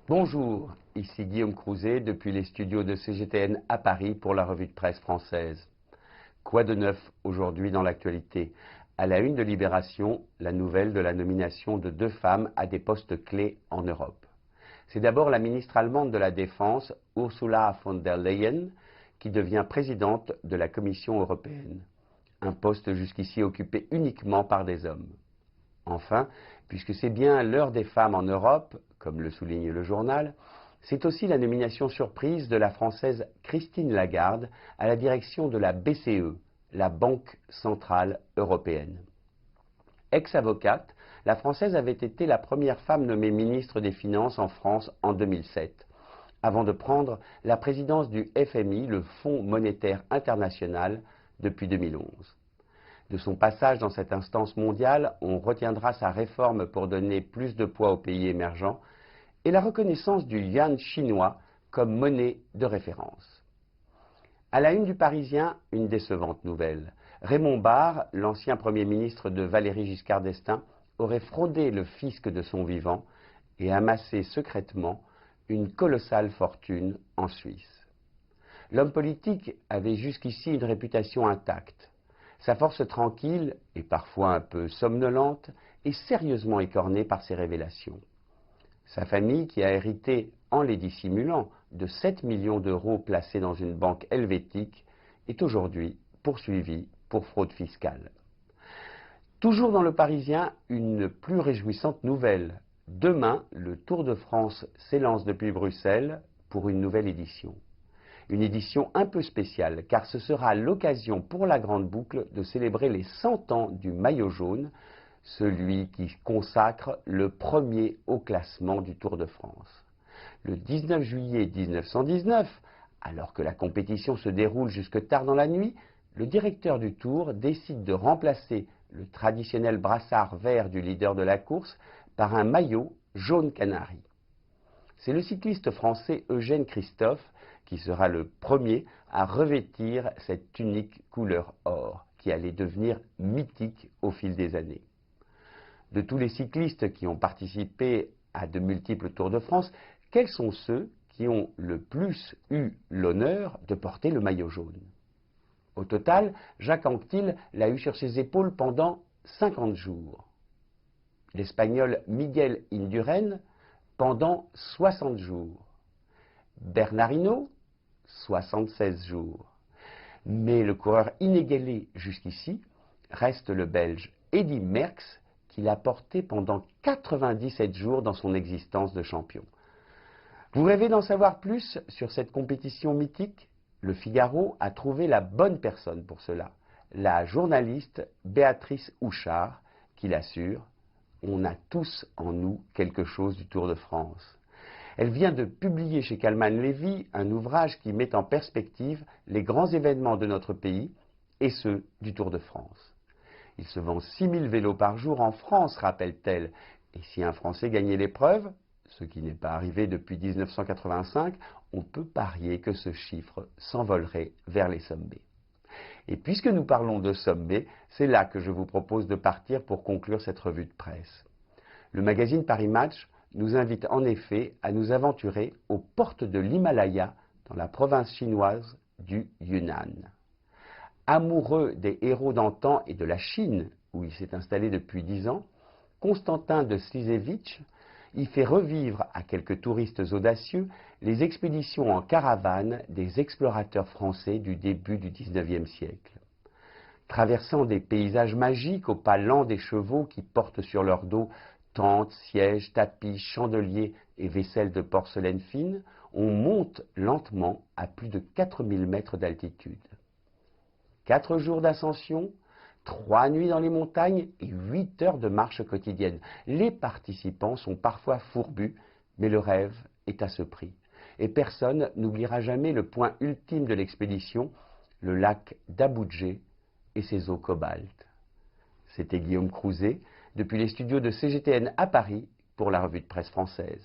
Bonjour, ici Guillaume Crouzet depuis les studios de CGTN à Paris pour la revue de presse française. Quoi de neuf aujourd'hui dans l'actualité? À la une de Libération, la nouvelle de la nomination de 2 femmes à des postes clés en Europe. C'est d'abord la ministre allemande de la Défense, Ursula von der Leyen, qui devient présidente de la Commission européenne. Un poste jusqu'ici occupé uniquement par des hommes. Enfin, puisque c'est bien l'heure des femmes en Europe, comme le souligne le journal, c'est aussi la nomination surprise de la Française Christine Lagarde à la direction de la BCE, la Banque Centrale Européenne. Ex-avocate, la Française avait été la première femme nommée ministre des Finances en France en 2007, avant de prendre la présidence du FMI, le Fonds monétaire international, depuis 2011. De son passage dans cette instance mondiale, on retiendra sa réforme pour donner plus de poids aux pays émergents et la reconnaissance du yuan chinois comme monnaie de référence. À la une du Parisien, une décevante nouvelle. Raymond Barre, l'ancien Premier ministre de Valéry Giscard d'Estaing, aurait fraudé le fisc de son vivant et amassé secrètement une colossale fortune en Suisse. L'homme politique avait jusqu'ici une réputation intacte. Sa force tranquille, et parfois un peu somnolente, est sérieusement écornée par ces révélations. Sa famille, qui a hérité, en les dissimulant, de 7 millions d'euros placés dans une banque helvétique, est aujourd'hui poursuivie pour fraude fiscale. Toujours dans le Parisien, une plus réjouissante nouvelle. Demain, le Tour de France s'élance depuis Bruxelles pour une nouvelle édition. Une édition un peu spéciale, car ce sera l'occasion pour la Grande Boucle de célébrer les 100 ans du maillot jaune, celui qui consacre le premier au classement du Tour de France. Le 19 juillet 1919, alors que la compétition se déroule jusque tard dans la nuit, le directeur du Tour décide de remplacer le traditionnel brassard vert du leader de la course par un maillot jaune canari. C'est le cycliste français Eugène Christophe qui sera le premier à revêtir cette tunique couleur or, qui allait devenir mythique au fil des années. De tous les cyclistes qui ont participé à de multiples Tours de France, quels sont ceux qui ont le plus eu l'honneur de porter le maillot jaune? Au total, Jacques Anquetil l'a eu sur ses épaules pendant 50 jours. L'Espagnol Miguel Indurain pendant 60 jours. Bernard Hinault, 76 jours. Mais le coureur inégalé jusqu'ici reste le Belge Eddy Merckx, qui l'a porté pendant 97 jours dans son existence de champion. Vous rêvez d'en savoir plus sur cette compétition mythique? Le Figaro a trouvé la bonne personne pour cela, la journaliste Béatrice Houchard, qui l'assure: on a tous en nous quelque chose du Tour de France. Elle vient de publier chez Calman Lévy un ouvrage qui met en perspective les grands événements de notre pays et ceux du Tour de France. Il se vend 6000 vélos par jour en France, rappelle-t-elle, et si un Français gagnait l'épreuve, ce qui n'est pas arrivé depuis 1985, on peut parier que ce chiffre s'envolerait vers les sommets. Et puisque nous parlons de sommets, c'est là que je vous propose de partir pour conclure cette revue de presse. Le magazine Paris Match nous invite en effet à nous aventurer aux portes de l'Himalaya, dans la province chinoise du Yunnan. Amoureux des héros d'antan et de la Chine, où il s'est installé depuis 10 ans, Constantin de Slizevitch y fait revivre à quelques touristes audacieux les expéditions en caravane des explorateurs français du début du XIXe siècle. Traversant des paysages magiques au pas lent des chevaux qui portent sur leur dos tentes, sièges, tapis, chandeliers et vaisselle de porcelaine fine, on monte lentement à plus de 4000 mètres d'altitude. 4 jours d'ascension, 3 nuits dans les montagnes et 8 heures de marche quotidienne. Les participants sont parfois fourbus, mais le rêve est à ce prix. Et personne n'oubliera jamais le point ultime de l'expédition, le lac d'Aboudjé et ses eaux cobalt. C'était Guillaume Crouzet, depuis les studios de CGTN à Paris, pour la revue de presse française.